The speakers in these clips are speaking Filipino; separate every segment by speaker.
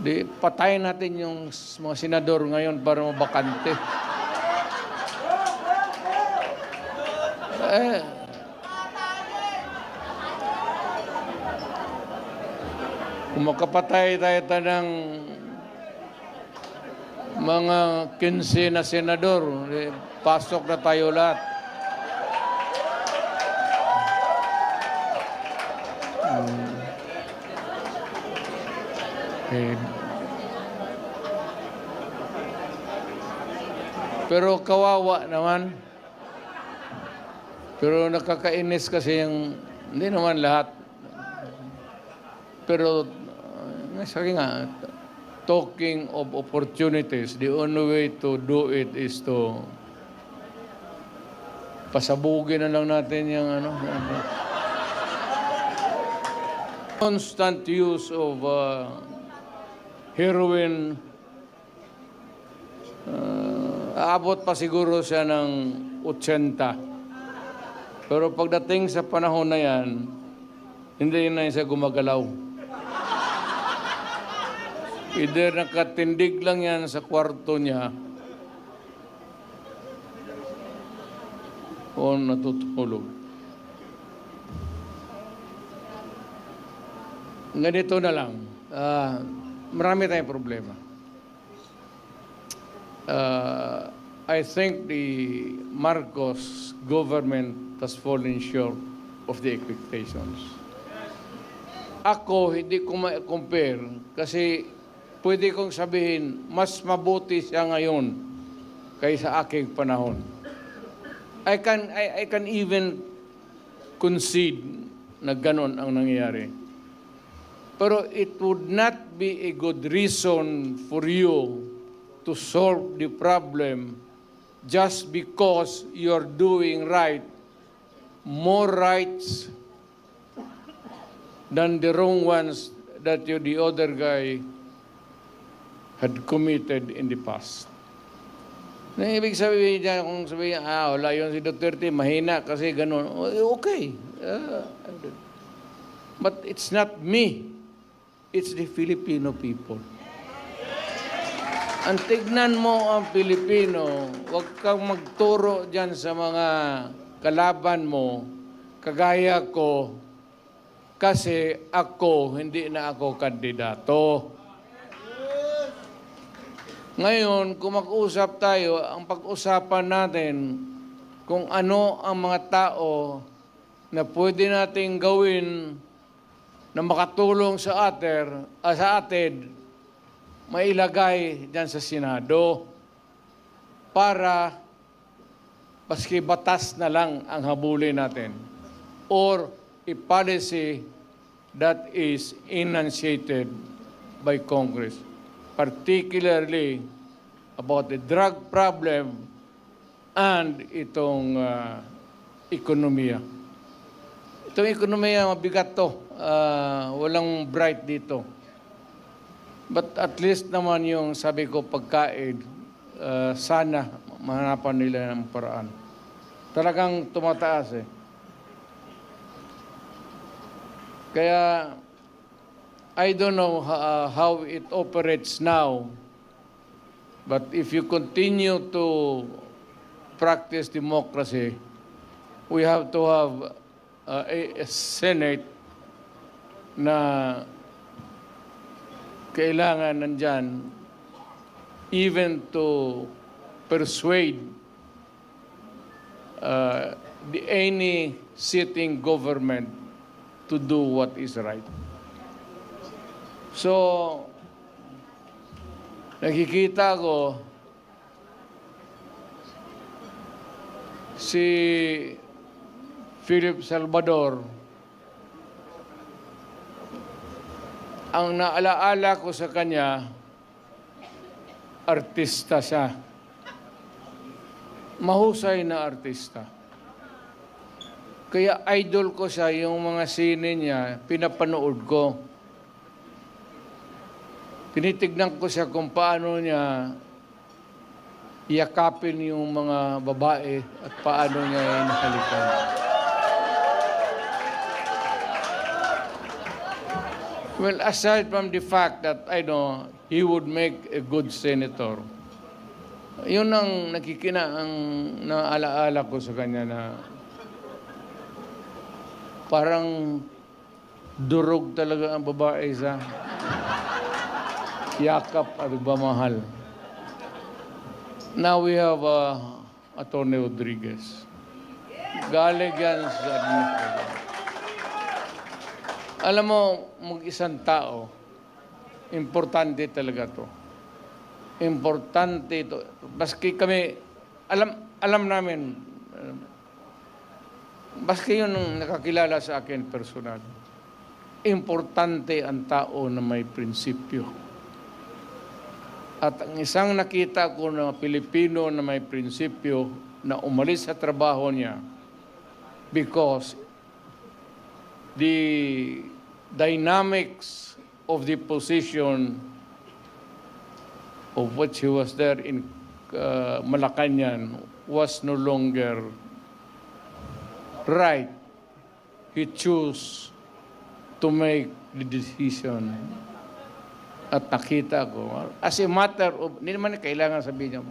Speaker 1: Di, patayin natin yung mga senador ngayon para mabakante. Kung makapatay tayo ng mga 15 na senador, pasok na tayo lahat. Pero kawawa naman. Pero nakakainis kasi yung, hindi naman lahat. Pero, sabi nga, talking of opportunities, the only way to do it is to pasabugin na lang natin yung constant use of heroin. Aabot pa siguro siya ng 80. Pero pagdating sa panahon na yan, hindi na siya gumagalaw. Either nakatindig lang yan sa kwarto niya o natutulog. Ganito na lang. Marami tayong problema. I think the Marcos government has fallen short of the expectations. Ako, hindi ko ma-compare kasi pwede kong sabihin, mas mabuti siya ngayon kaysa aking panahon. I can even concede na ganon ang nangyayari. Pero it would not be a good reason for you to solve the problem just because you're doing right, more rights than the wrong ones that the other guy had committed in the past. Na ibig sabihin dyan, kung sabihin, wala yun si Duterte, mahina kasi ganun. Okay. But it's not me. It's the Filipino people. Ang tignan mo ang Pilipino, huwag kang magturo dyan sa mga kalaban mo, kagaya ko, kasi ako, hindi na ako kandidato. Ngayon, kung mag-usap tayo, ang pag-usapan natin kung ano ang mga tao na pwede nating gawin na makatulong sa atin, mailagay dyan sa Senado para paski batas na lang ang habulin natin or a policy that is enunciated by Congress, particularly about the drug problem and itong ekonomiya. Itong ekonomiya, mabigat to. Walang bright dito. But at least naman yung sabi ko pagkain, sana mahanapan nila ng paraan. Talagang tumataas eh. Kaya I don't know how it operates now, but if you continue to practice democracy, we have to have a Senate na kailangan nandyan even to persuade any sitting government to do what is right. So, nakikita ko si Philip Salvador, ang naalaala ko sa kanya, artista siya. Mahusay na artista. Kaya idol ko siya, yung mga sine niya, pinapanood ko. Tinitignan ko siya kung paano niya yakapin yung mga babae at paano niya inahalikan. Well, aside from the fact that I know he would make a good senator, yun ang ang naalaala ko sa kanya na parang durog talaga ang babae sa yakap at pagmamahal. Now we have Atty. Rodriguez. Galing yan sa administration. Alam mo, mag-isang tao, importante talaga to. Importante ito. Baski kami, alam namin, baski yun ang nakakilala sa akin personal. Importante ang tao na may prinsipyo. At ang isang nakita ko na Pilipino na may prinsipyo na umalis sa trabaho niya because the dynamics of the position of which he was there in Malacanang was no longer right. He chose to make the decision. At nakita ko, as a matter of, hindi naman kailangan sabihin niya,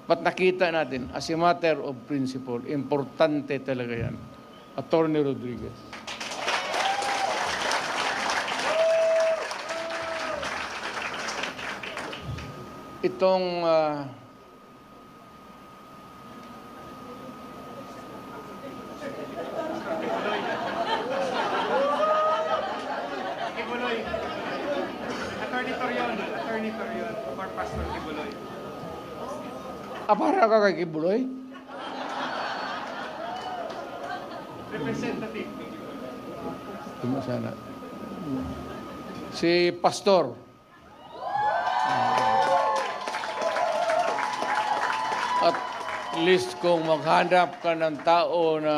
Speaker 1: but nakita natin, as a matter of principle, importante talaga yan. Atty. Rodriguez. Itong
Speaker 2: Attorney Torion for Pastor Kibuloy.
Speaker 1: para ka kay Kibuloy?
Speaker 2: Representative.
Speaker 1: Sana. Si Pastor. At least kung maghanap ka ng tao na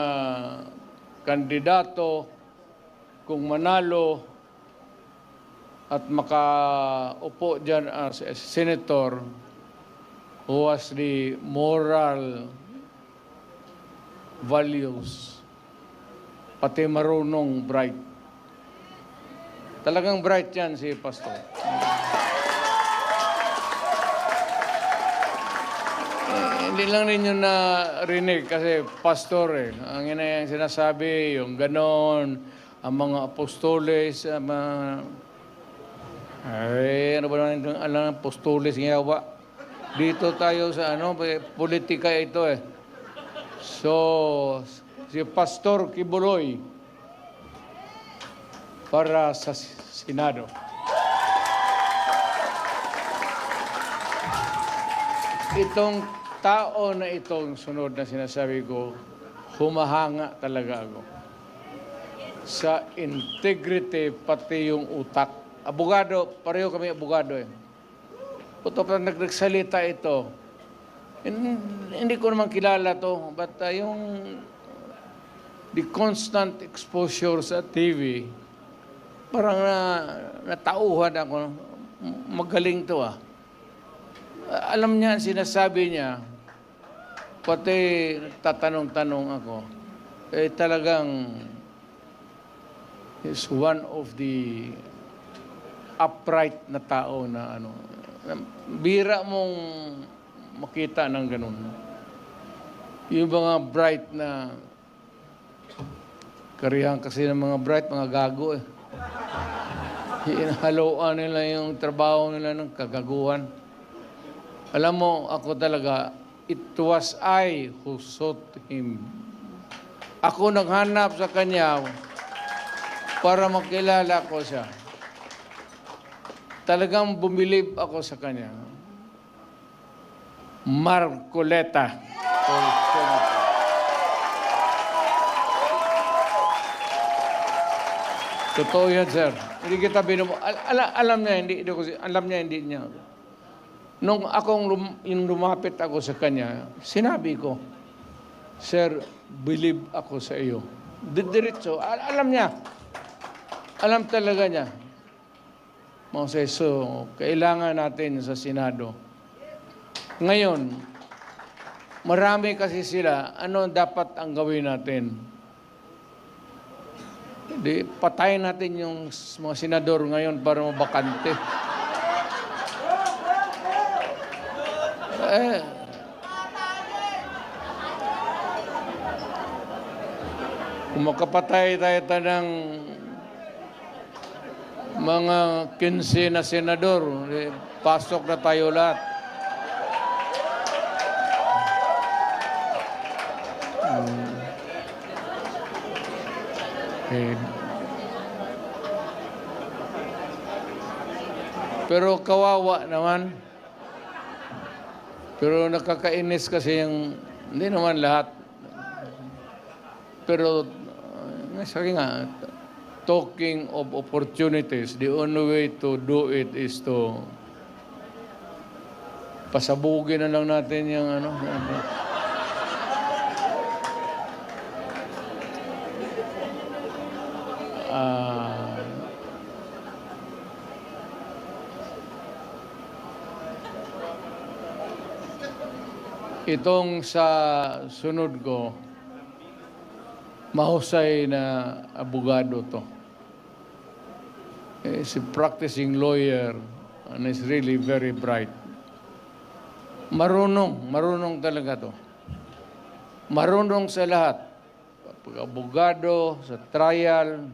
Speaker 1: kandidato, kung manalo, at makaupo dyan as a senator who has the moral values, pati marunong bright. Talagang bright yan si Pastor. Hindi lang ninyo na rinig kasi pastor Ang ina yung sinasabi, yung ganon, ang mga apostoles, ano ba naman itong alam ng apostoles ngayawa? Dito tayo sa politika ito So, si Pastor Kibuloy para sa Senado. Itong tao na itong sunod na sinasabi ko, humahanga talaga ako sa integrity pati yung utak. Abogado, pareho kami abogado Puto pa nagsalita ito. Hindi ko naman kilala to, but the constant exposure sa TV, parang natauhan ako. Magaling to Alam niya, sinasabi niya, pati tatanong-tanong ako, talagang is one of the upright na tao na bira mong makita ng ganun. Yung mga bright na karihan kasi ng mga bright, mga gago Inhaluan nila yung trabaho nila ng kagaguhan. Alam mo, ako talaga, it was I who sought him. Ako naghanap sa kanya para makilala ko siya. Talagang bumilib ako sa kanya. Marcoleta. Totoo yan, sir. Hindi kita alam niya, hindi niya. Nung yung lumapit ako sa kanya, sinabi ko, Sir, believe ako sa iyo. Diretso, alam niya. Alam talaga niya. So, kailangan natin sa Senado. Ngayon, marami kasi sila, ano dapat ang gawin natin? Hindi, patayin natin yung mga senador ngayon para mabakante. Kung makapatay tayo ng mga 15 na senador, pasok na tayo lahat. Pero kawawa naman. Pero nakakainis kasi hindi naman lahat. Pero, sabi nga, talking of opportunities, the only way to do it is to pasabugin na lang natin yung itong sa sunod ko, mahusay na abogado to. He's a practicing lawyer and is really very bright. Marunong talaga to. Marunong sa lahat. Pag-abogado, sa trial,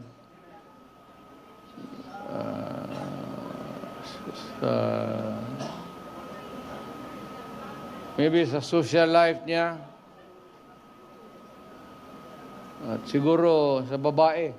Speaker 1: maybe sa social life niya, at siguro sa babae.